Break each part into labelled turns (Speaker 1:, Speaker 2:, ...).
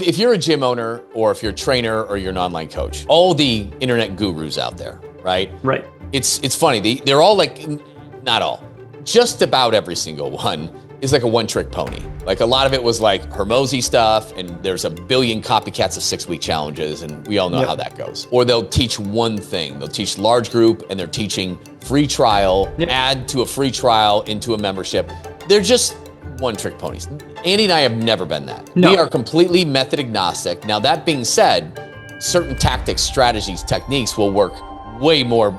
Speaker 1: If you're a gym owner or if you're a trainer or you're an online coach, all the internet gurus out there, right?
Speaker 2: Right.
Speaker 1: It's funny. They're all like, not all, just about every single one is like a one-trick pony. Like a lot of it was like Hormozy stuff, and there's a billion copycats of 6-week challenges, and we all know how that goes. Or they'll teach one thing. They'll teach large group, and they're teaching free trial, add to a free trial into a membership. They're just one-trick ponies. Andy and I have never been that.
Speaker 2: No.
Speaker 1: We are completely method agnostic. Now, that being said, certain tactics, strategies, techniques will work way more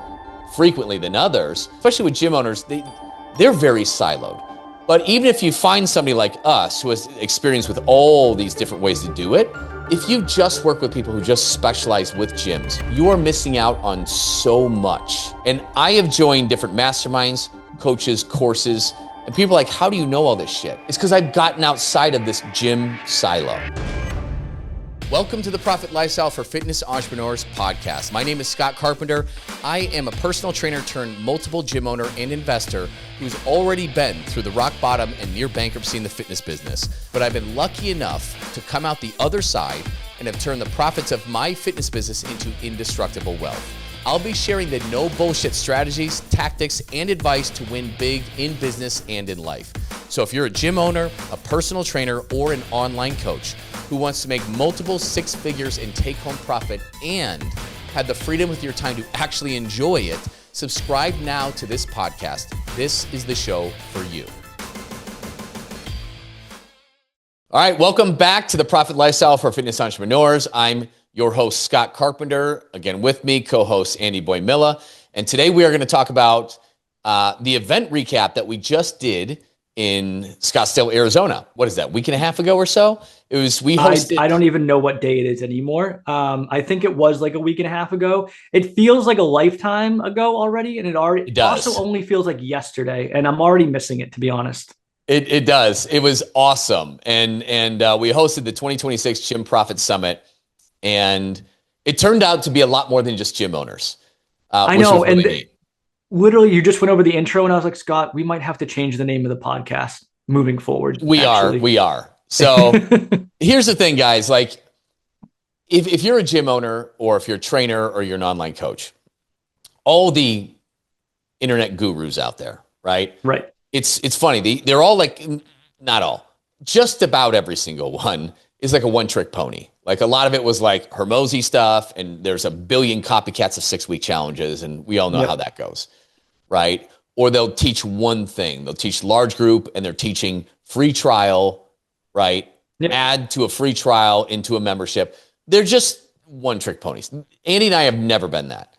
Speaker 1: frequently than others, especially with gym owners. They're very siloed. But even if you find somebody like us who has experience with all these different ways to do it, if you just work with people who just specialize with gyms, you are missing out on so much. And I have joined different masterminds, coaches, courses, and people are like, how do you know all this shit? It's because I've gotten outside of this gym silo. Welcome to the Profit Lifestyle for Fitness Entrepreneurs podcast. My name is Scott Carpenter. I am a personal trainer turned multiple gym owner and investor who's already been through the rock bottom and near bankruptcy in the fitness business. But I've been lucky enough to come out the other side and have turned the profits of my fitness business into indestructible wealth. I'll be sharing the no bullshit strategies, tactics, and advice to win big in business and in life. So if you're a gym owner, a personal trainer, or an online coach who wants to make multiple six figures in take-home profit and have the freedom with your time to actually enjoy it, subscribe now to this podcast. This is the show for you. All right, welcome back to the Profit Lifestyle for Fitness Entrepreneurs. I'm your host, Scott Carpenter. Again, with me, co-host Andy Boymilla. And today we are going to talk about the event recap that we just did in Scottsdale, Arizona. What is that, week and a half ago or so? It was, we hosted.
Speaker 2: I don't even know what day it is anymore. I think it was like a week and a half ago. It feels like a lifetime ago already. And it
Speaker 1: does.
Speaker 2: Also only feels like yesterday. And I'm already missing it, to be honest.
Speaker 1: It does. It was awesome. And we hosted the 2026 Gym Profit Summit. And it turned out to be a lot more than just gym owners.
Speaker 2: I know. Really neat. Literally, you just went over the intro and I was like, Scott, we might have to change the name of the podcast moving forward.
Speaker 1: We are. So here's the thing, guys. Like, if you're a gym owner or if you're a trainer or you're an online coach, all the internet gurus out there, right?
Speaker 2: Right.
Speaker 1: It's funny. They're all like, not all, just about every single one is like a one-trick pony. Like a lot of it was like Hormozy stuff, and there's a billion copycats of 6-week challenges, and we all know how that goes, right? Or they'll teach one thing. They'll teach large group, and they're teaching free trial, right? Add to a free trial into a membership. They're just one-trick ponies. Andy and I have never been that.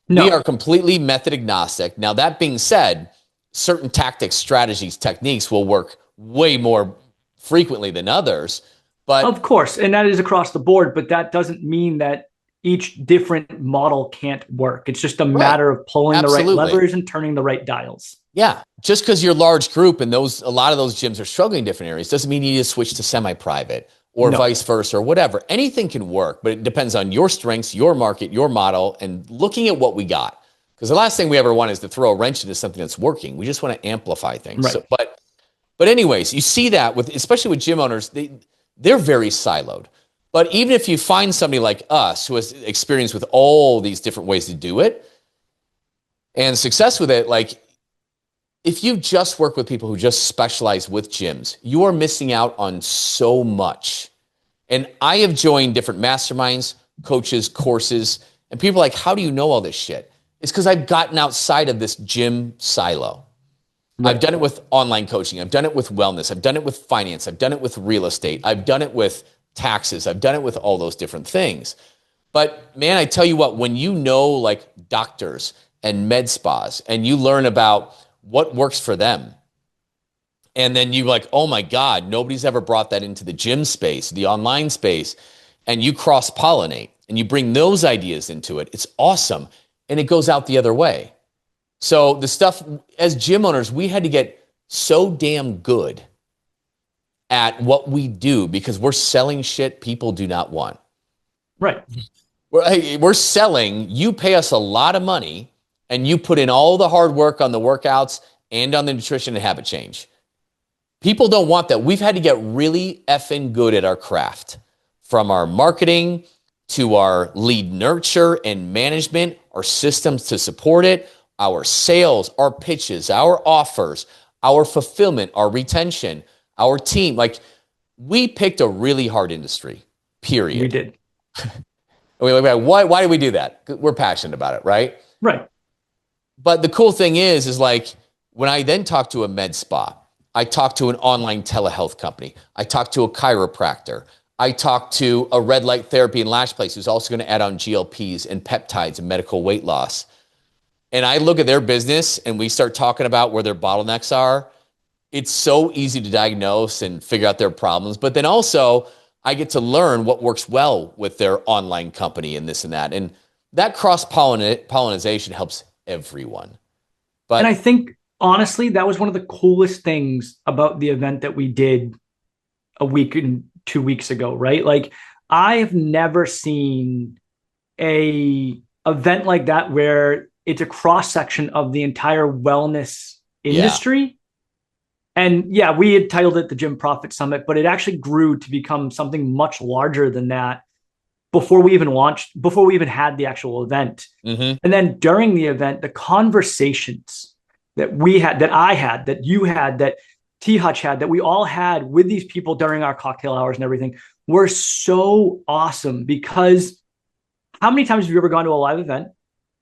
Speaker 1: No. We are completely method agnostic. Now, that being said, certain tactics, strategies, techniques will work way more frequently than others. But
Speaker 2: of course, and that is across the board, but that doesn't mean that each different model can't work. It's just a matter of pulling the right levers and turning the right dials.
Speaker 1: Yeah. Just because you're a large group and a lot of those gyms are struggling in different areas doesn't mean you need to switch to semi-private or vice versa or whatever. Anything can work, but it depends on your strengths, your market, your model, and looking at what we got. Because the last thing we ever want is to throw a wrench into something that's working. We just want to amplify things.
Speaker 2: Right.
Speaker 1: So, but anyways, you see that especially with gym owners, they're very siloed. But even if you find somebody like us who has experience with all these different ways to do it and success with it, like if you just work with people who just specialize with gyms, you are missing out on so much. And I have joined different masterminds, coaches, courses, and people are like, how do you know all this shit? It's because I've gotten outside of this gym silo. Right. I've done it with online coaching. I've done it with wellness. I've done it with finance. I've done it with real estate. I've done it with taxes. I've done it with all those different things. But man, I tell you what, when you know like doctors and med spas and you learn about what works for them, and then you like, oh my God, nobody's ever brought that into the gym space, the online space, and you cross-pollinate and you bring those ideas into it, it's awesome. And it goes out the other way. So the stuff, as gym owners, we had to get so damn good at what we do because we're selling shit people do not want.
Speaker 2: Right.
Speaker 1: We're selling, you pay us a lot of money and you put in all the hard work on the workouts and on the nutrition and habit change. People don't want that. We've had to get really effing good at our craft from our marketing to our lead nurture and management, our systems to support it, our sales, our pitches, our offers, our fulfillment, our retention, our team. Like, we picked a really hard industry, period.
Speaker 2: We did.
Speaker 1: Why did we do that? We're passionate about it, right?
Speaker 2: Right.
Speaker 1: But the cool thing is like, when I then talk to a med spa, I talk to an online telehealth company, I talk to a chiropractor, I talk to a red light therapy and lash place who's also going to add on GLPs and peptides and medical weight loss. And I look at their business and we start talking about where their bottlenecks are. It's so easy to diagnose and figure out their problems. But then also I get to learn what works well with their online company and this and that. And that cross-pollination helps everyone.
Speaker 2: And I think, honestly, that was one of the coolest things about the event that we did a week and 2 weeks ago, right? Like, I have never seen a event like that where it's a cross-section of the entire wellness industry. Yeah. And yeah, we had titled it the Gym Profit Summit, but it actually grew to become something much larger than that before we even had the actual event. Mm-hmm. And then during the event, the conversations that we had, that I had, that you had, that T Hutch had, that we all had with these people during our cocktail hours and everything were so awesome. Because how many times have you ever gone to a live event?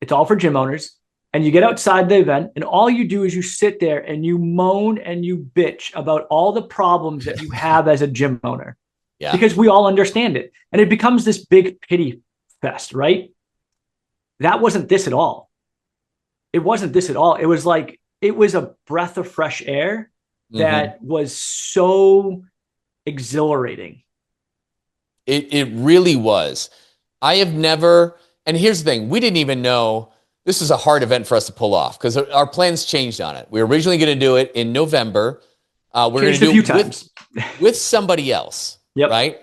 Speaker 2: It's all for gym owners. And you get outside the event and all you do is you sit there and you moan and you bitch about all the problems that you have as a gym owner. Yeah. Because we all understand it. And it becomes this big pity fest, right? That wasn't this at all. It wasn't this at all. It was like, it was a breath of fresh air that was so exhilarating.
Speaker 1: It really was. I have never, and here's the thing, we didn't even know this was a hard event for us to pull off because our plans changed on it. We were originally going to do it in November. We're going to do it with somebody else, right?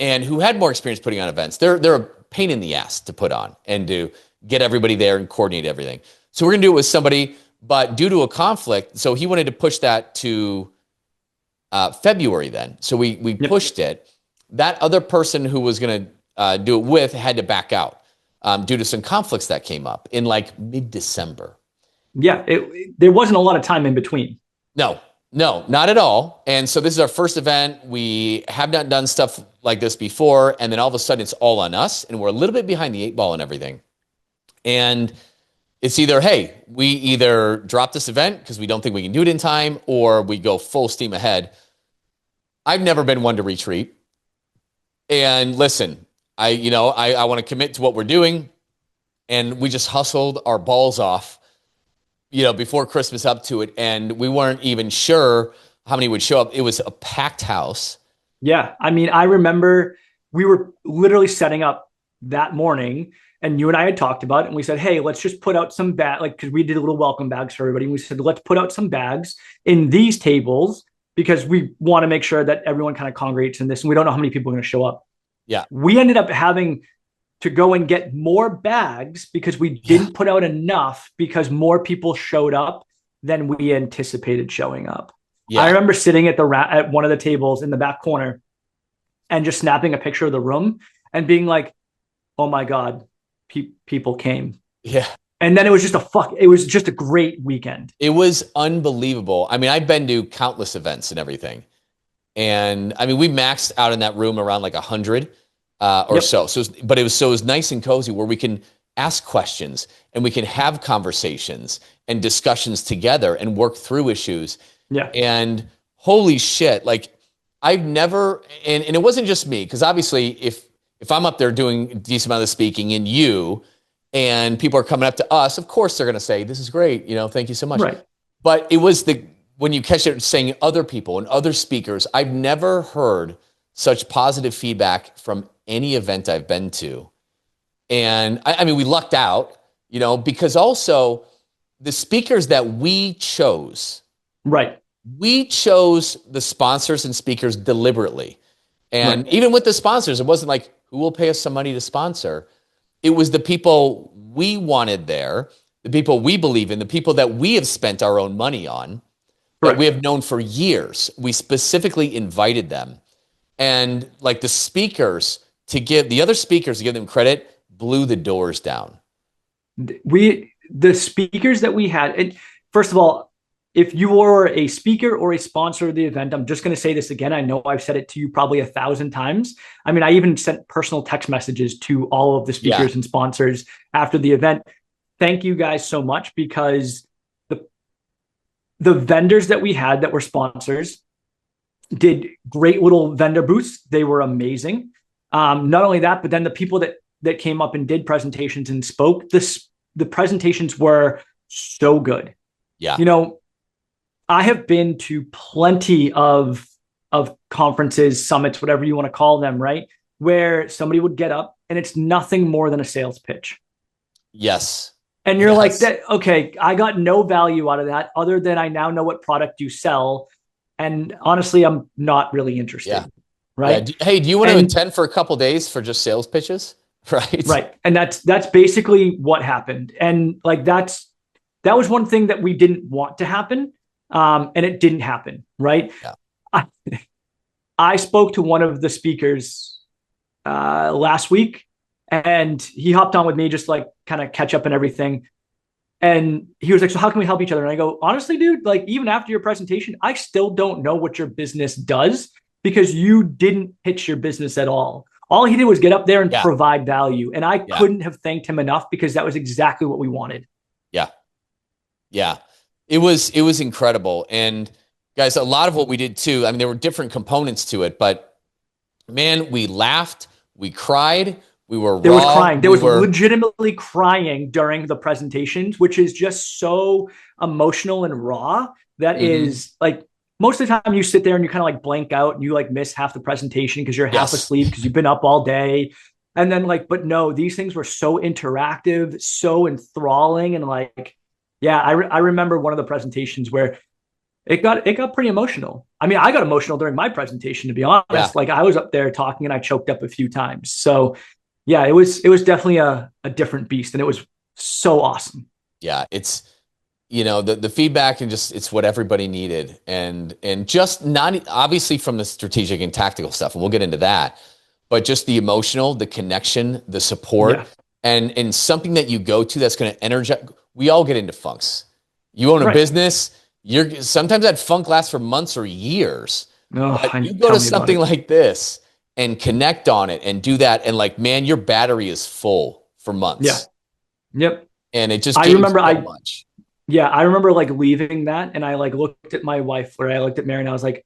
Speaker 1: And who had more experience putting on events. They're a pain in the ass to put on and to get everybody there and coordinate everything. So we're going to do it with somebody, but due to a conflict, so he wanted to push that to February then. So we pushed it. That other person who was going to do it with had to back out. Due to some conflicts that came up in like mid-December.
Speaker 2: Yeah, there wasn't a lot of time in between.
Speaker 1: No, not at all. And so this is our first event. We have not done stuff like this before. And then all of a sudden it's all on us. And we're a little bit behind the 8 ball and everything. And it's either, hey, we either drop this event because we don't think we can do it in time, or we go full steam ahead. I've never been one to retreat. And listen, I want to commit to what we're doing. And we just hustled our balls off, before Christmas up to it. And we weren't even sure how many would show up. It was a packed house.
Speaker 2: Yeah. I mean, I remember we were literally setting up that morning and you and I had talked about it. And we said, hey, let's just put out some because we did a little welcome bags for everybody. And we said, let's put out some bags in these tables because we want to make sure that everyone kind of congregates in this. And we don't know how many people are going to show up.
Speaker 1: Yeah.
Speaker 2: We ended up having to go and get more bags because we didn't put out enough because more people showed up than we anticipated showing up. Yeah. I remember sitting at one of the tables in the back corner and just snapping a picture of the room and being like, oh my God, people came.
Speaker 1: Yeah.
Speaker 2: And then it was just a great weekend.
Speaker 1: It was unbelievable. I mean, I've been to countless events and everything. And I mean, we maxed out in that room around like 100 or so. But it was nice and cozy where we can ask questions and we can have conversations and discussions together and work through issues.
Speaker 2: Yeah.
Speaker 1: And holy shit, like I've never, and it wasn't just me, because obviously if I'm up there doing a decent amount of speaking and people are coming up to us, of course they're going to say, this is great. Thank you so much.
Speaker 2: Right.
Speaker 1: But it was when you catch it saying other people and other speakers, I've never heard such positive feedback from any event I've been to. And I mean, we lucked out, because also the speakers that we chose.
Speaker 2: Right.
Speaker 1: We chose the sponsors and speakers deliberately. And even with the sponsors, it wasn't like, who will pay us some money to sponsor? It was the people we wanted there, the people we believe in, the people that we have spent our own money on. That we have known for years. We specifically invited them. And like the speakers to give the other speakers, to give them credit, blew the doors down.
Speaker 2: The speakers that we had, and first of all, if you are a speaker or a sponsor of the event, I'm just going to say this again. I know I've said it to you probably 1,000 times. I mean, I even sent personal text messages to all of the speakers and sponsors after the event. Thank you guys so much, because the vendors that we had that were sponsors did great little vendor booths. They were amazing. Not only that, but then the people that came up and did presentations and spoke, the presentations were so good.
Speaker 1: Yeah.
Speaker 2: You know, I have been to plenty of conferences, summits, whatever you want to call them, right? Where somebody would get up and it's nothing more than a sales pitch.
Speaker 1: Yes.
Speaker 2: And you're like, okay, I got no value out of that other than I now know what product you sell. And honestly, I'm not really interested.
Speaker 1: Yeah.
Speaker 2: Right.
Speaker 1: Yeah. Hey, do you want to attend for a couple of days for just sales pitches? Right.
Speaker 2: Right. And that's basically what happened. And like, that was one thing that we didn't want to happen. And it didn't happen. Right. Yeah. I spoke to one of the speakers last week, and he hopped on with me just like kind of catch up and everything. And he was like, so how can we help each other? And I go, honestly, dude, like even after your presentation, I still don't know what your business does, because you didn't pitch your business at all. All he did was get up there and provide value. And I couldn't have thanked him enough, because that was exactly what we wanted.
Speaker 1: Yeah. Yeah. It was incredible. And guys, a lot of what we did too, I mean, there were different components to it, but man, we laughed, we cried, we were raw.
Speaker 2: There was crying. There was legitimately crying during the presentations, which is just so emotional and raw. That is like, most of the time you sit there and you kind of like blank out and you like miss half the presentation because you're half asleep because you've been up all day. And then like, but no, these things were so interactive, so enthralling. And like, yeah, I remember one of the presentations where it got pretty emotional. I mean, I got emotional during my presentation, to be honest. Yeah. Like I was up there talking and I choked up a few times. So yeah, it was definitely a different beast, and it was so awesome.
Speaker 1: Yeah, it's, you know, the feedback and just, it's what everybody needed. And just not obviously from the strategic and tactical stuff, and we'll get into that, but just the emotional, the connection, the support, and something that you go to that's going to energize. We all get into funks. You own a business. Sometimes that funk lasts for months or years. But you go to something like this and connect on it and do that, and like, man, your battery is full for months.
Speaker 2: Yeah. Yep.
Speaker 1: And it just I remember so much.
Speaker 2: Yeah, I remember like leaving that, and I like looked at my wife, or I looked at Mary, and I was like,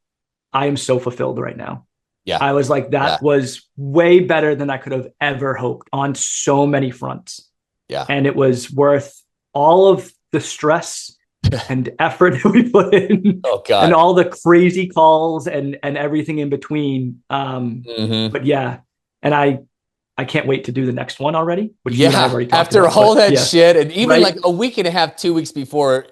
Speaker 2: I am so fulfilled right now. Yeah. I was like, that was way better than I could have ever hoped on so many fronts. Yeah. And it was worth all of the stress and effort that we put in, and all the crazy calls and everything in between. But yeah, and I can't wait to do the next one already. Which you and I have already talked
Speaker 1: after
Speaker 2: about,
Speaker 1: all that shit, and even like a week and a half, 2 weeks before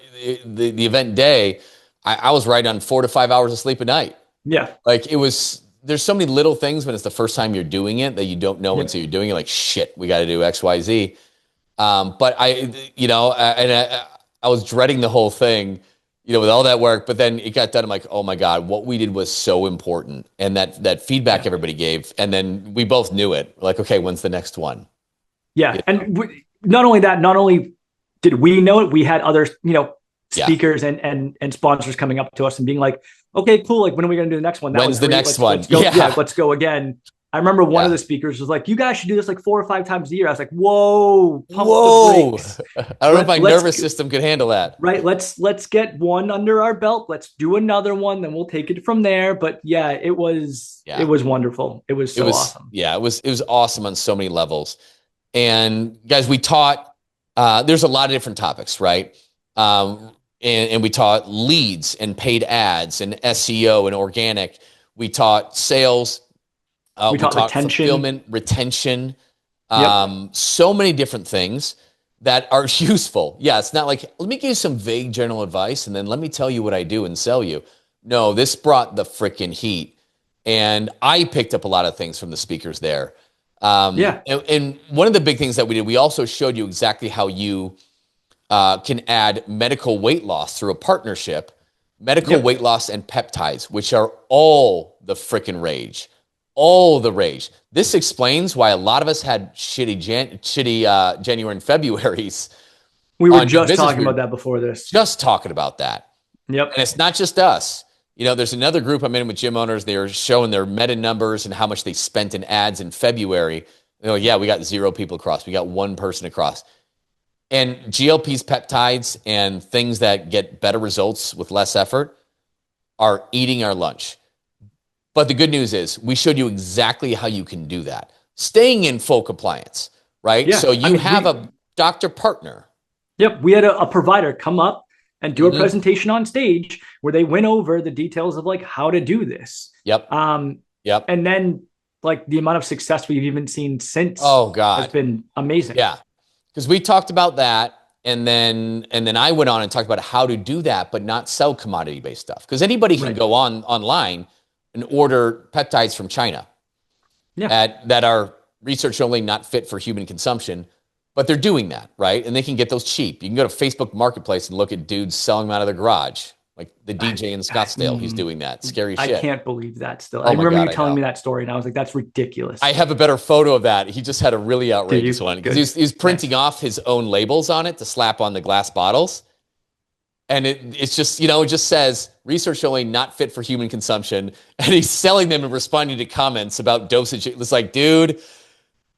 Speaker 1: the event day, I was right on 4 to 5 hours of sleep a night. Yeah, like it was. There's so many little things when it's the first time you're doing it that you don't know until you're doing it. Like, shit, we got to do X, Y, Z. But I was dreading the whole thing, you know, with all that work. But then it got done. I'm like, oh my God, what we did was so important, and that feedback everybody gave, and then we both knew it. Like, okay, when's the next one? Yeah, you know?
Speaker 2: And not only did we know it, we had other, you know, speakers and sponsors coming up to us and being like, okay, cool. Like, when are we going to do the next one?
Speaker 1: When's the next one?
Speaker 2: Let's go, let's go again. I remember one of the speakers was like, you guys should do this like 4 or 5 times a year. I was like, whoa, pump the brakes.
Speaker 1: I don't know if my nervous system could handle that.
Speaker 2: Right. Let's get one under our belt. Let's do another one. Then we'll take it from there. But yeah, it was wonderful. It was awesome.
Speaker 1: Yeah, it was awesome on so many levels. And guys, we taught, there's a lot of different topics, right? And we taught leads and paid ads and SEO and organic. We taught sales. We taught retention. Fulfillment, retention. So many different things that are useful. Yeah, it's not like, let me give you some vague general advice and then let me tell you what I do and sell you. No, this brought the freaking heat. And I picked up a lot of things from the speakers there. And one of the big things that we did, we also showed you exactly how you can add medical weight loss through a partnership, medical weight loss and peptides, which are all the freaking rage. All the rage. This explains why a lot of us had shitty January and Februaries.
Speaker 2: We were
Speaker 1: On new
Speaker 2: just
Speaker 1: business.
Speaker 2: talking about that before this.
Speaker 1: Just talking about that.
Speaker 2: Yep.
Speaker 1: And it's not just us. There's another group I'm in with gym owners. They're showing their meta numbers and how much they spent in ads in February. Yeah, we got 0 people across. We got 1 person across. And GLPs, peptides, and things that get better results with less effort are eating our lunch. But the good news is we showed you exactly how you can do that. Staying in full compliance, right?
Speaker 2: Yeah,
Speaker 1: So you have a doctor partner.
Speaker 2: Yep. We had a provider come up and do a presentation on stage where they went over the details of like how to do this.
Speaker 1: Yep.
Speaker 2: Yep. And then like the amount of success we've even seen since has been amazing.
Speaker 1: Yeah. Because we talked about that. And then I went on and talked about how to do that, but not sell commodity-based stuff. Because anybody can go online and order peptides from China that are research only, not fit for human consumption. But they're doing that, right? And they can get those cheap. You can go to Facebook Marketplace and look at dudes selling them out of their garage. Like the DJ in Scottsdale, he's doing that. Scary shit.
Speaker 2: I can't believe that still. I remember you telling me that story, and I was like, that's ridiculous.
Speaker 1: I have a better photo of that. He just had a really outrageous one. Because he was printing off his own labels on it to slap on the glass bottles. And it's just, it just says, research only, not fit for human consumption. And he's selling them and responding to comments about dosage. It was like, dude,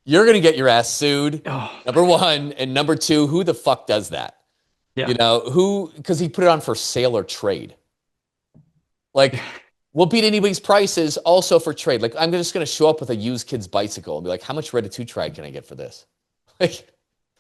Speaker 1: you're going to get your ass sued, number one. And number two, who the fuck does that? Yeah. Because he put it on for sale or trade. Like, we'll beat anybody's prices also for trade. Like, I'm just going to show up with a used kid's bicycle and be like, how much Reddit-2-Tride can I get for this? Like,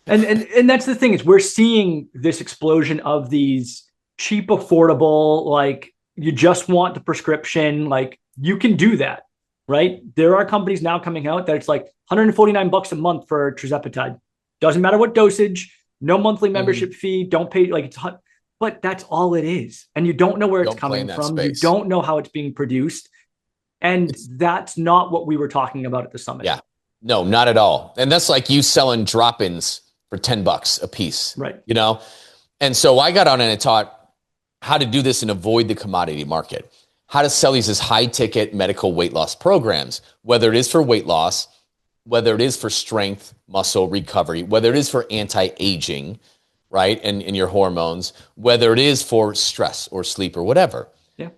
Speaker 2: and that's the thing is we're seeing this explosion of these cheap, affordable, like you just want the prescription, like you can do that, right? There are companies now coming out that it's like $149 a month for tirzepatide. Doesn't matter what dosage, no monthly membership fee, don't pay, like it's hot, but that's all it is. And you don't know where it's coming from. You don't know how it's being produced. And that's not what we were talking about at the summit.
Speaker 1: Yeah, no, not at all. And that's like you selling drop-ins for $10 a piece.
Speaker 2: Right.
Speaker 1: And so I got on and I taught how to do this and avoid the commodity market, how to sell these as high ticket medical weight loss programs, whether it is for weight loss, whether it is for strength, muscle recovery, whether it is for anti-aging, right? And your hormones, whether it is for stress or sleep or whatever.
Speaker 2: Yeah.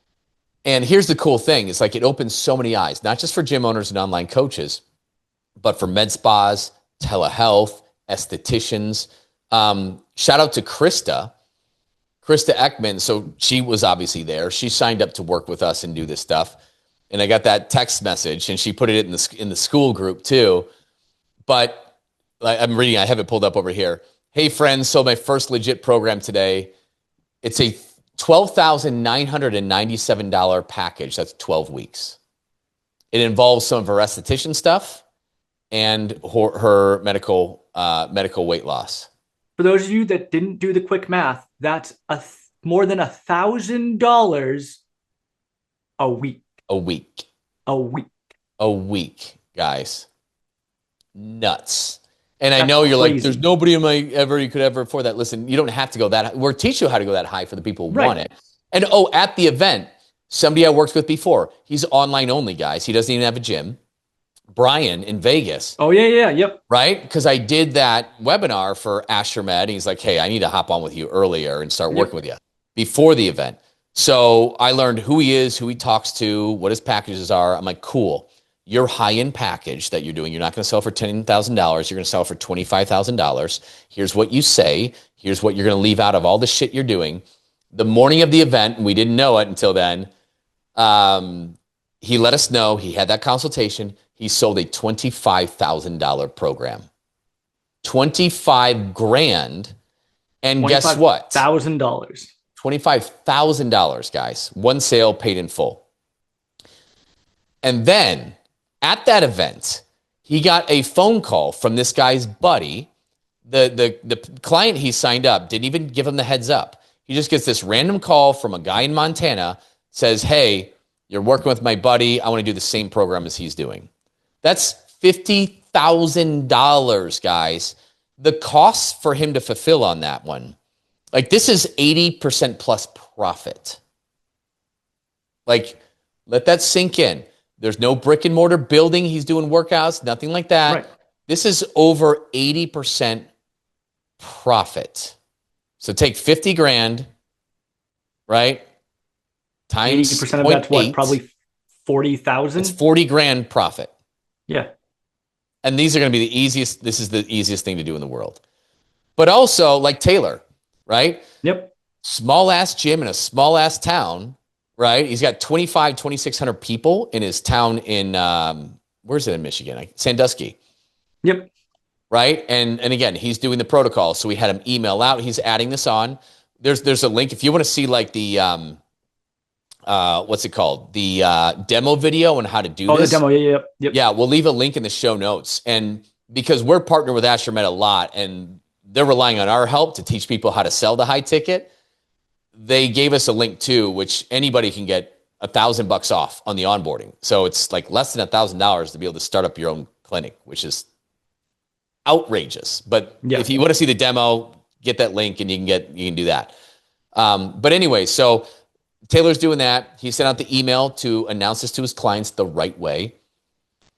Speaker 1: And here's the cool thing. It's like it opens so many eyes, not just for gym owners and online coaches, but for med spas, telehealth, estheticians. Shout out to Krista Ekman. So she was obviously there. She signed up to work with us and do this stuff. And I got that text message and she put it in the school group too. But I'm reading, I have it pulled up over here. Hey friends, so my first legit program today. It's a $12,997 package. That's 12 weeks. It involves some of her esthetician stuff and her medical weight loss.
Speaker 2: For those of you that didn't do the quick math, that's more than $1,000 a week.
Speaker 1: A week.
Speaker 2: A week.
Speaker 1: A week, guys. At And I know you're crazy. Like, there's nobody in my you could ever afford that. Listen, you don't have to go that high. We're teaching you how to go that high for the people who want it. And at the event, somebody I worked with before, he's online only, guys. He doesn't even have a gym. Brian in Vegas.
Speaker 2: Oh, yeah, yep.
Speaker 1: Right? Because I did that webinar for AsherMed. And he's like, hey, I need to hop on with you earlier and start working with you before the event. So I learned who he is, who he talks to, what his packages are. I'm like, cool. Your high-end package that you're doing, you're not going to sell for $10,000. You're going to sell for $25,000. Here's what you say. Here's what you're going to leave out of all the shit you're doing. The morning of the event, and we didn't know it until then, he let us know. He had that consultation. He sold a $25,000 program. $25,000. And guess what?
Speaker 2: $1,000.
Speaker 1: $25,000, guys. One sale paid in full. And then at that event, he got a phone call from this guy's buddy. The client he signed up didn't even give him the heads up. He just gets this random call from a guy in Montana, says, hey, you're working with my buddy. I want to do the same program as he's doing. That's $50,000, guys. The cost for him to fulfill on that one, like this is 80% plus profit. Like, let that sink in. There's no brick and mortar building. He's doing workouts, nothing like that.
Speaker 2: Right.
Speaker 1: This is over 80% profit. So take 50 grand, right? Times
Speaker 2: 80% of that's what? Probably 40,000.
Speaker 1: It's 40 grand profit.
Speaker 2: Yeah.
Speaker 1: And these are going to be the easiest. This is the easiest thing to do in the world. But also, like Taylor, right?
Speaker 2: Yep.
Speaker 1: Small ass gym in a small ass town, right? He's got 2,600 people in his town in, where's it in Michigan? Sandusky.
Speaker 2: Yep.
Speaker 1: Right. And again, he's doing the protocol. So we had him email out. He's adding this on. There's a link. If you want to see like the, what's it called? The demo video on how to do this.
Speaker 2: The demo. Yep.
Speaker 1: Yeah. We'll leave a link in the show notes. And because we're partnered with AstroMed a lot and they're relying on our help to teach people how to sell the high ticket, they gave us a link too, which anybody can get $1,000 off on the onboarding. So it's like less than $1,000 to be able to start up your own clinic, which is outrageous. But if you want to see the demo, get that link and you can do that. But anyway, so Taylor's doing that. He sent out the email to announce this to his clients the right way.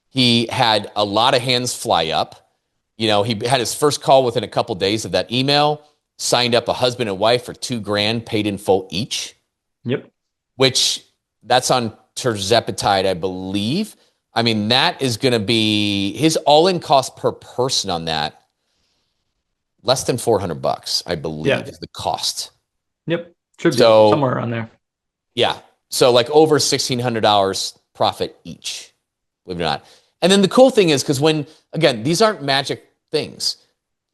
Speaker 1: He had a lot of hands fly up. He had his first call within a couple days of that email, signed up a husband and wife for $2,000 paid in full each.
Speaker 2: Yep.
Speaker 1: Which that's on terzepatide, I believe. I mean, that is going to be his all-in cost per person on that. Less than $400, I believe, is the cost.
Speaker 2: Yep. Should be somewhere around there.
Speaker 1: Yeah. So like over $1,600 profit each, believe it or not. And then the cool thing is, because again, these aren't magic things.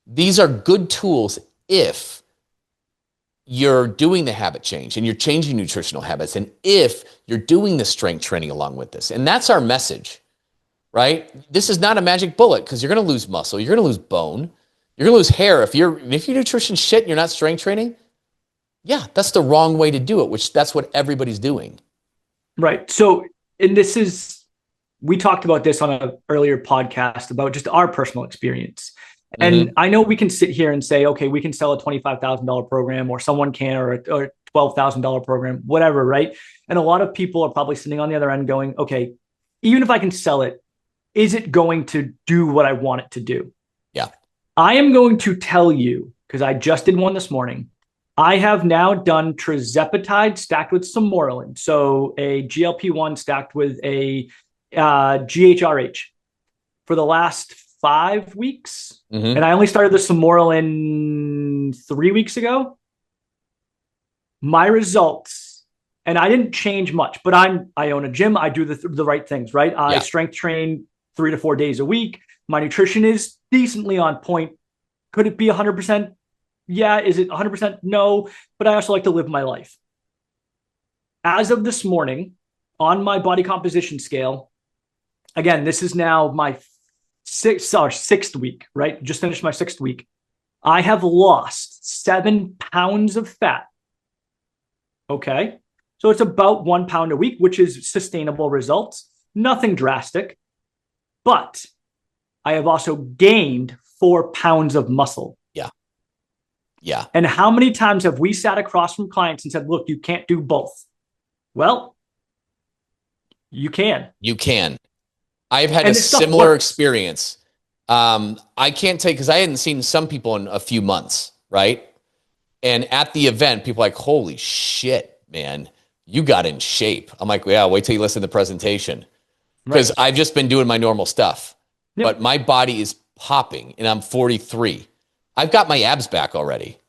Speaker 1: These are good tools if you're doing the habit change and you're changing nutritional habits, and if you're doing the strength training along with this. And that's our message, right? This is not a magic bullet, because you're going to lose muscle, you're going to lose bone, you're going to lose hair. If your nutrition shit and you're not strength training, yeah, that's the wrong way to do it, which that's what everybody's doing.
Speaker 2: Right. So, and we talked about this on an earlier podcast about just our personal experience. And I know we can sit here and say, okay, we can sell a $25,000 program, or someone can, or a $12,000 program, whatever, right? And a lot of people are probably sitting on the other end going, okay, even if I can sell it, is it going to do what I want it to do?
Speaker 1: Yeah.
Speaker 2: I am going to tell you, because I just did one this morning, I have now done tirzepatide stacked with Sermorelin. So a GLP-1 stacked with a GHRH for the last 5 weeks. And I only started the Sermorelin 3 weeks ago. My results, and I didn't change much, but I own a gym. I do the right things, right? I strength train 3 to 4 days a week. My nutrition is decently on point. Could it be 100%? Yeah. Is it 100%? No. But I also like to live my life. As of this morning, on my body composition scale, again, this is now my sixth week, right? Just finished my 6th week. I have lost 7 pounds of fat. Okay. So it's about 1 pound a week, which is sustainable results. Nothing drastic. But I have also gained 4 pounds of muscle.
Speaker 1: Yeah. Yeah.
Speaker 2: And how many times have we sat across from clients and said, look, you can't do both? Well, you can.
Speaker 1: You can. I've had a similar experience. I can't tell you, because I hadn't seen some people in a few months, right? And at the event, people are like, holy shit, man, you got in shape. I'm like, yeah, wait till you listen to the presentation. Because I've just been doing my normal stuff. Yep. But my body is popping, and I'm 43. I've got my abs back already.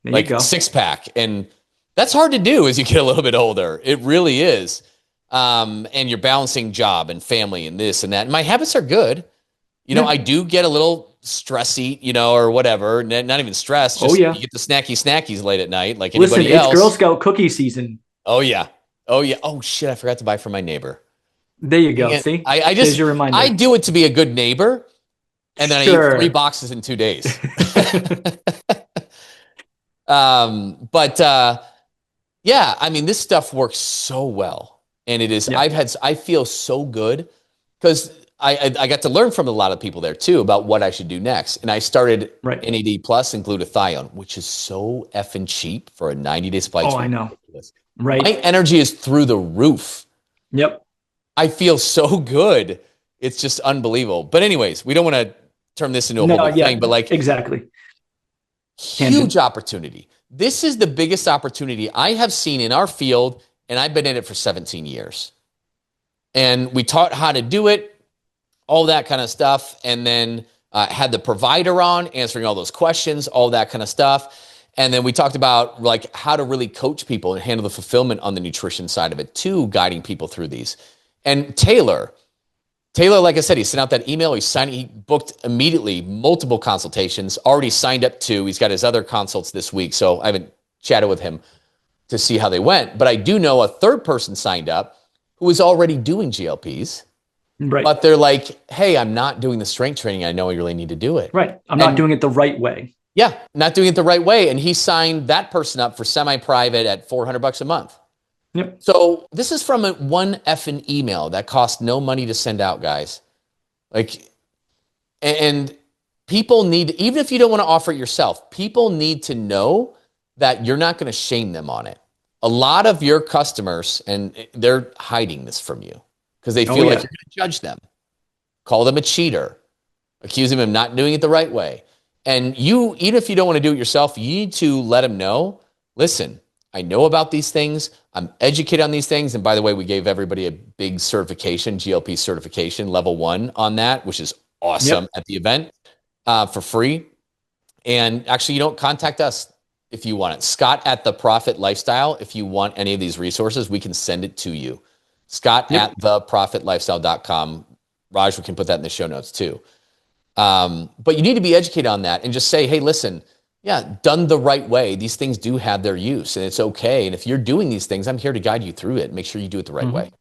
Speaker 2: There
Speaker 1: like
Speaker 2: you go.
Speaker 1: 6-pack. And that's hard to do as you get a little bit older. It really is. And you're balancing job and family and this and that. And my habits are good. I do get a little stressy, or whatever. Not even stressed. Just you get the snackies late at night, like anybody else.
Speaker 2: It's Girl Scout cookie season.
Speaker 1: Oh yeah. Oh shit! I forgot to buy for my neighbor.
Speaker 2: There you go. See,
Speaker 1: I just
Speaker 2: your reminder.
Speaker 1: I do it to be a good neighbor, and then I eat 3 boxes in 2 days. Yeah, I mean, this stuff works so well, and it is. Yeah. I feel so good because I got to learn from a lot of people there too about what I should do next, and I started NAD plus and glutathione, which is so effing cheap for a 90-day supply.
Speaker 2: Oh, I know. Right.
Speaker 1: My energy is through the roof.
Speaker 2: Yep.
Speaker 1: I feel so good. It's just unbelievable. But anyways, we don't want to turn this into a whole big thing, but like
Speaker 2: exactly. Tangent.
Speaker 1: huge opportunity. This is the biggest opportunity I have seen in our field, and I've been in it for 17 years. And we taught how to do it, all that kind of stuff, and then had the provider on answering all those questions, all that kind of stuff. And then we talked about like how to really coach people and handle the fulfillment on the nutrition side of it too, guiding people through these. And Taylor, like I said, he sent out that email. He booked immediately multiple consultations, already signed up 2. He's got his other consults this week. So I haven't chatted with him to see how they went. But I do know a third person signed up who was already doing GLPs.
Speaker 2: Right.
Speaker 1: But they're like, hey, I'm not doing the strength training. I know I really need to do it.
Speaker 2: Right. I'm not doing it the right way.
Speaker 1: Yeah, not doing it the right way. And he signed that person up for semi-private at $400 a month.
Speaker 2: Yep.
Speaker 1: So this is from one effing email that cost no money to send out, guys. Like, and people need, even if you don't want to offer it yourself, people need to know that you're not going to shame them on it. A lot of your customers, and they're hiding this from you because they feel like you're going to judge them, call them a cheater, accuse them of not doing it the right way. And you, even if you don't want to do it yourself, you need to let them know, listen, I know about these things. I'm educated on these things. And by the way, we gave everybody a big certification, GLP certification, level 1 on that, which is awesome at the event for free. And actually, you don't contact us if you want it. Scott at The Profit Lifestyle. If you want any of these resources, we can send it to you. Scott at theprofitlifestyle.com. Raj, we can put that in the show notes too. But you need to be educated on that and just say, hey, listen, done the right way, these things do have their use and it's okay. And if you're doing these things, I'm here to guide you through it. Make sure you do it the right way.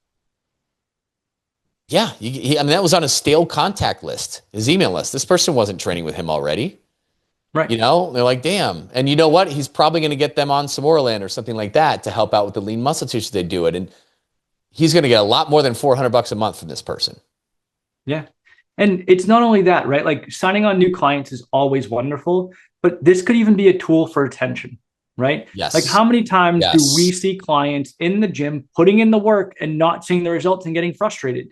Speaker 1: Yeah. I mean, that was on a stale contact list, his email list. This person wasn't training with him already.
Speaker 2: Right.
Speaker 1: You know, they're like, damn. And you know what? He's probably going to get them on some Orlan or something like that to help out with the lean muscle tissue they do it. And he's going to get a lot more than $400 a month from this person.
Speaker 2: Yeah. And it's not only that, right? Like signing on new clients is always wonderful, but this could even be a tool for attention, right?
Speaker 1: Yes.
Speaker 2: Like how many times do we see clients in the gym putting in the work and not seeing the results and getting frustrated?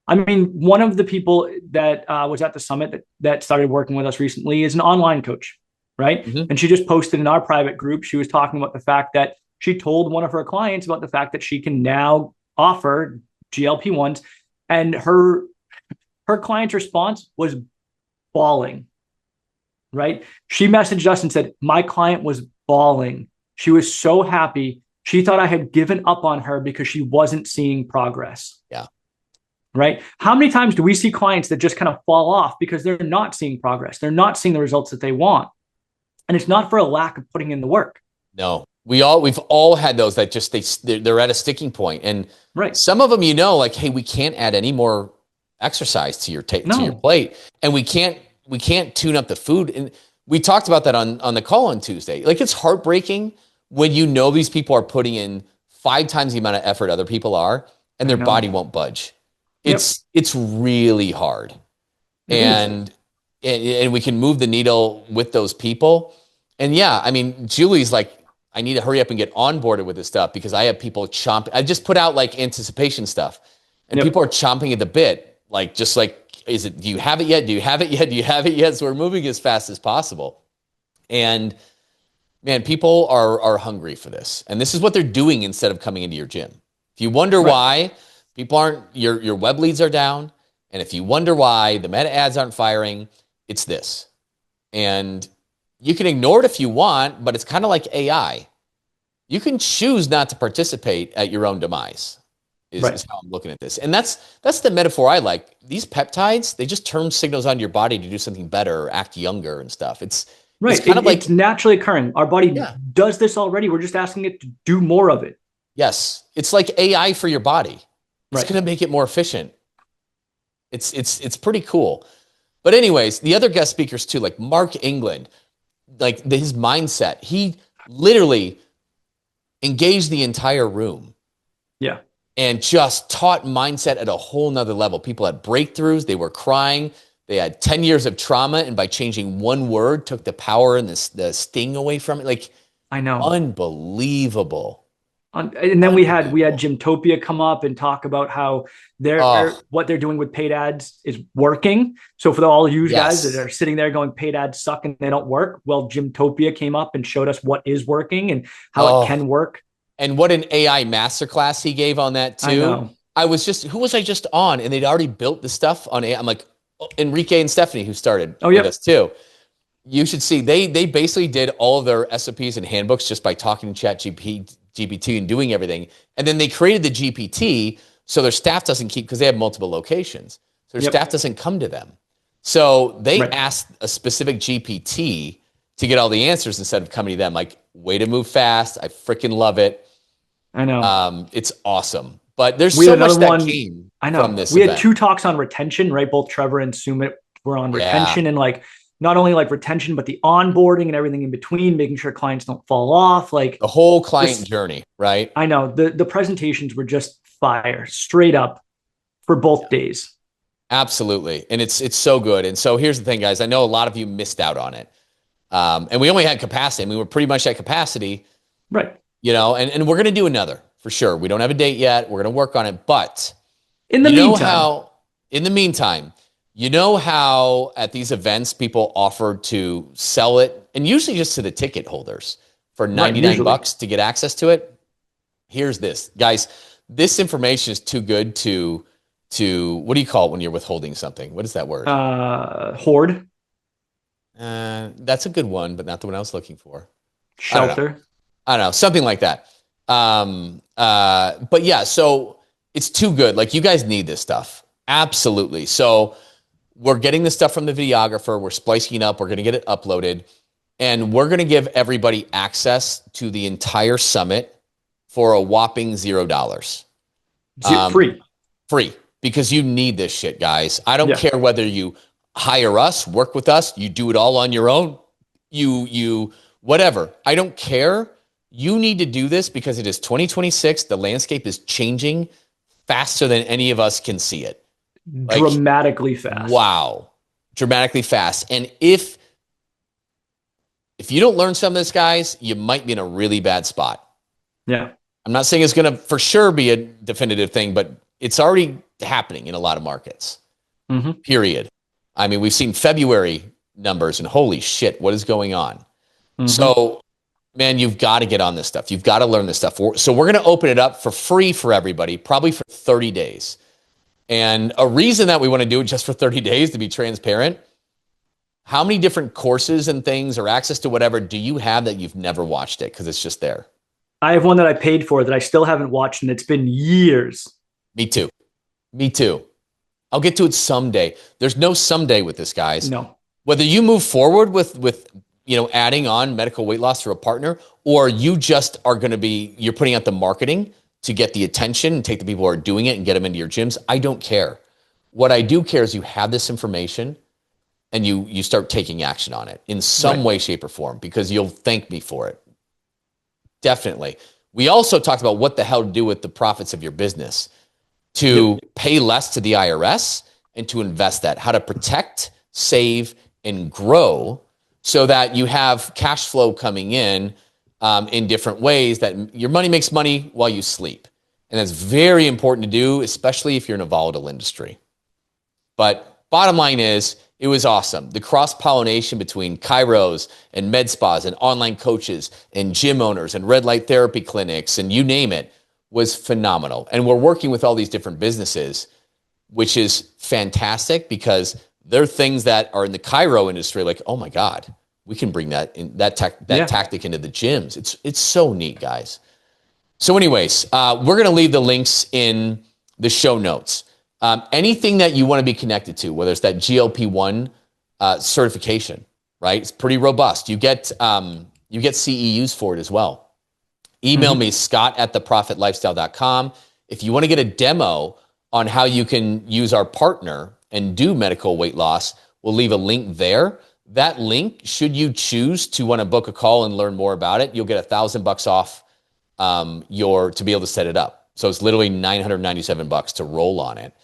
Speaker 2: I mean, one of the people that was at the summit that started working with us recently is an online coach, right? Mm-hmm. And she just posted in our private group, she was talking about the fact that she told one of her clients about the fact that she can now offer GLP-1s, and her client's response was bawling, right? She messaged us and said, my client was bawling. She was so happy. She thought I had given up on her because she wasn't seeing progress.
Speaker 1: Yeah.
Speaker 2: Right? How many times do we see clients that just kind of fall off because they're not seeing progress? They're not seeing the results that they want. And it's not for a lack of putting in the work.
Speaker 1: No, we've all had those that just, they're at a sticking point. And some of them, you know, like, hey, we can't add any more exercise to your to your plate, and we can't tune up the food. And we talked about that on the call on Tuesday. Like, it's heartbreaking when you know these people are putting in 5 times the amount of effort other people are, and their body won't budge. It's really hard, and we can move the needle with those people. And I mean, Julie's like, I need to hurry up and get onboarded with this stuff because I have people chomping. I just put out like anticipation stuff, and people are chomping at the bit. Like, just like, do you have it yet? Do you have it yet? Do you have it yet? So we're moving as fast as possible. And man, people are hungry for this. And this is what they're doing instead of coming into your gym. If you wonder why people aren't, your web leads are down. And if you wonder why the meta ads aren't firing, it's this. And you can ignore it if you want, but it's kind of like AI. You can choose not to participate at your own demise. Is how I'm looking at this. And that's the metaphor I like. These peptides, they just turn signals on your body to do something better or act younger and stuff. It's kind of like
Speaker 2: it's naturally occurring. Our body does this already. We're just asking it to do more of it.
Speaker 1: Yes. It's like AI for your body. It's going to make it more efficient. It's pretty cool. But anyways, the other guest speakers too, like Mark England, like his mindset, he literally engaged the entire room.
Speaker 2: Yeah.
Speaker 1: And just taught mindset at a whole nother level. People had breakthroughs. They were crying. They had 10 years of trauma. And by changing one word, took the power and the sting away from it. Like,
Speaker 2: I know.
Speaker 1: Unbelievable.
Speaker 2: And then we had Gymtopia come up and talk about how
Speaker 1: Oh,
Speaker 2: what they're doing with paid ads is working. So for all you guys that
Speaker 1: yes.
Speaker 2: are sitting there going paid ads suck and they don't work, well, Gymtopia came up and showed us what is working and how it
Speaker 1: Oh,
Speaker 2: can work.
Speaker 1: and what an AI masterclass he gave on that
Speaker 2: I
Speaker 1: too.
Speaker 2: know.
Speaker 1: Who was I just on? And they'd already built the stuff on AI. I'm like, oh, Enrique and Stephanie, who started
Speaker 2: Oh,
Speaker 1: with us
Speaker 2: yep.
Speaker 1: too. You should see, they basically did all of their SOPs and handbooks just by talking to GPT and doing everything. And then they created the GPT so their staff doesn't keep, because they have multiple locations. So their staff
Speaker 2: Yep.
Speaker 1: doesn't come to them. So they
Speaker 2: Right.
Speaker 1: asked a specific GPT to get all the answers instead of coming to them. Like, way to move fast. I freaking love it.
Speaker 2: I know.
Speaker 1: It's awesome. But there's
Speaker 2: We
Speaker 1: so
Speaker 2: had
Speaker 1: much
Speaker 2: another
Speaker 1: that
Speaker 2: one.
Speaker 1: came
Speaker 2: I
Speaker 1: from
Speaker 2: know.
Speaker 1: this
Speaker 2: We had
Speaker 1: event.
Speaker 2: two talks on retention, right? Both Trevor and Sumit were on
Speaker 1: Yeah.
Speaker 2: retention and like not only like retention, but the onboarding and everything in between, making sure clients don't fall off. Like
Speaker 1: The whole client
Speaker 2: this,
Speaker 1: journey, right?
Speaker 2: I know the presentations were just fire, straight up for both days.
Speaker 1: Absolutely. And it's so good. And so here's the thing, guys. I know a lot of you missed out on it. And we only had capacity. I mean, we're pretty much at capacity,
Speaker 2: Right.
Speaker 1: and we're going to do another for sure. We don't have a date yet. We're going to work on it. But
Speaker 2: In the meantime,
Speaker 1: in the meantime, you know how at these events people offer to sell it, and usually just to the ticket holders for
Speaker 2: right,
Speaker 1: 99
Speaker 2: usually
Speaker 1: bucks to get access to it? Here's this. Guys, this information is too good to what do you call it when you're withholding something? What is that word?
Speaker 2: hoard,
Speaker 1: That's a good one, but not the one I was looking for.
Speaker 2: shelter.
Speaker 1: I don't know, something like that. But yeah, so it's too good. Like, you guys need this stuff. Absolutely. So we're getting the stuff from the videographer. We're splicing it up. We're going to get it uploaded. And we're going to give everybody access to the entire summit for a whopping $0.
Speaker 2: Free.
Speaker 1: Free. Because you need this shit, guys. I don't
Speaker 2: Yeah.
Speaker 1: care whether you hire us, work with us, you do it all on your own, you whatever. I don't care. You need to do this because it is 2026. The landscape is changing faster than any of us can see it. Like,
Speaker 2: Dramatically fast.
Speaker 1: wow. Dramatically fast. And if you don't learn some of this, guys, you might be in a really bad spot.
Speaker 2: Yeah.
Speaker 1: I'm not saying it's going to for sure be a definitive thing, but it's already happening in a lot of markets.
Speaker 2: Mm-hmm.
Speaker 1: Period. I mean, we've seen February numbers and holy shit, what is going on?
Speaker 2: Mm-hmm.
Speaker 1: So, man, you've got to get on this stuff. You've got to learn this stuff. So we're going to open it up for free for everybody, probably for 30 days. And a reason that we want to do it just for 30 days, to be transparent, how many different courses and things or access to whatever do you have that you've never watched it because it's just there?
Speaker 2: I have one that I paid for that I still haven't watched, and it's been years.
Speaker 1: Me too. Me too. I'll get to it someday. There's no someday with this, guys.
Speaker 2: No.
Speaker 1: Whether you move forward with adding on medical weight loss through a partner, or you just are going to be, you're putting out the marketing to get the attention and take the people who are doing it and get them into your gyms. I don't care. What I do care is you have this information and you start taking action on it in some way, shape, or form, because you'll thank me for it. Definitely. We also talked about what the hell to do with the profits of your business, to pay less to the IRS and to invest that, how to protect, save, and grow so that you have cash flow coming in different ways, that your money makes money while you sleep. And that's very important to do, especially if you're in a volatile industry. But bottom line is, it was awesome. The cross-pollination between chiros and med spas and online coaches and gym owners and red light therapy clinics and you name it was phenomenal. And we're working with all these different businesses, which is fantastic because there are things that are in the chiro industry like, oh my God, we can bring that tactic into the gyms. It's so neat, guys. So anyways, we're going to leave the links in the show notes. Anything that you want to be connected to, whether it's that GLP-1 certification, right? It's pretty robust. You get CEUs for it as well. Email me, scott@theprofitlifestyle.com. If you want to get a demo on how you can use our partner and do medical weight loss, we'll leave a link there. That link, should you choose to want to book a call and learn more about it, you'll get $1,000 off to be able to set it up. So it's literally $997 to roll on it.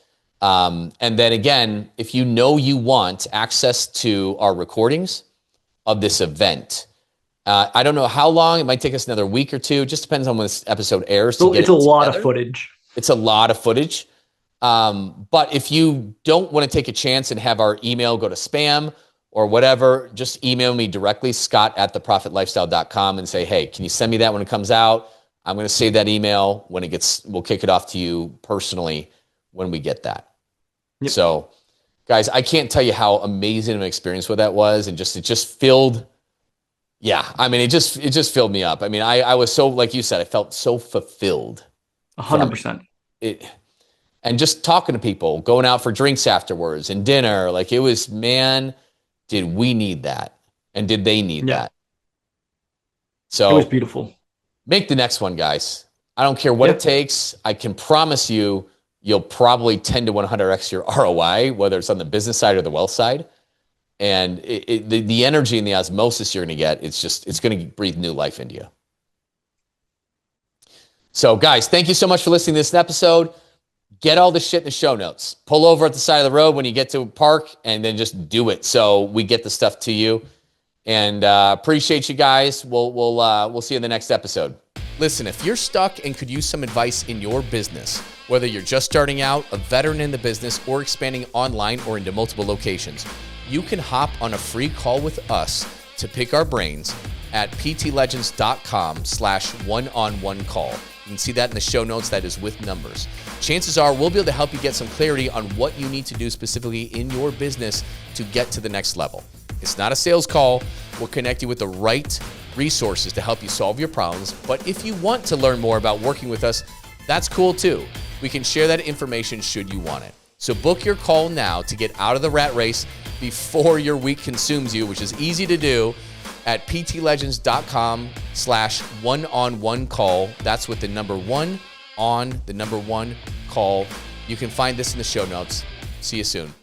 Speaker 1: And then again, if you want access to our recordings of this event, I don't know how long. It might take us another week or two. Just depends on when this episode airs.
Speaker 2: So it's a lot of footage.
Speaker 1: It's a lot of footage. But if you don't want to take a chance and have our email go to spam or whatever, just email me directly, scott@theprofitlifestyle.com, and say, hey, can you send me that when it comes out? I'm going to save that email when it gets, we'll kick it off to you personally when we get that. Yep. So guys, I can't tell you how amazing of an experience what that was. And it just filled, it just filled me up. I mean, I was so, like you said, I felt so fulfilled.
Speaker 2: 100%.
Speaker 1: And just talking to people, going out for drinks afterwards and dinner, like it was, man, did we need that? And did they need that? So
Speaker 2: it was beautiful.
Speaker 1: Make the next one, guys. I don't care what it takes. I can promise you, you'll probably 10 to 100x your ROI, whether it's on the business side or the wealth side. And the energy and the osmosis you're going to get, it's going to breathe new life into you. So guys, thank you so much for listening to this episode. Get all the shit in the show notes. Pull over at the side of the road when you get to a park and then just do it so we get the stuff to you. And appreciate you guys. We'll see you in the next episode. Listen, if you're stuck and could use some advice in your business, whether you're just starting out, a veteran in the business, or expanding online or into multiple locations, you can hop on a free call with us to pick our brains at ptlegends.com/one-on-one call. You can see that in the show notes. That is with numbers. Chances are we'll be able to help you get some clarity on what you need to do specifically in your business to get to the next level. It's not a sales call. We'll connect you with the right resources to help you solve your problems. But if you want to learn more about working with us, that's cool too. We can share that information should you want it. So book your call now to get out of the rat race before your week consumes you, which is easy to do at ptlegends.com/one-on-one call. That's with the number 1 on the number 1 call. You can find this in the show notes. See you soon.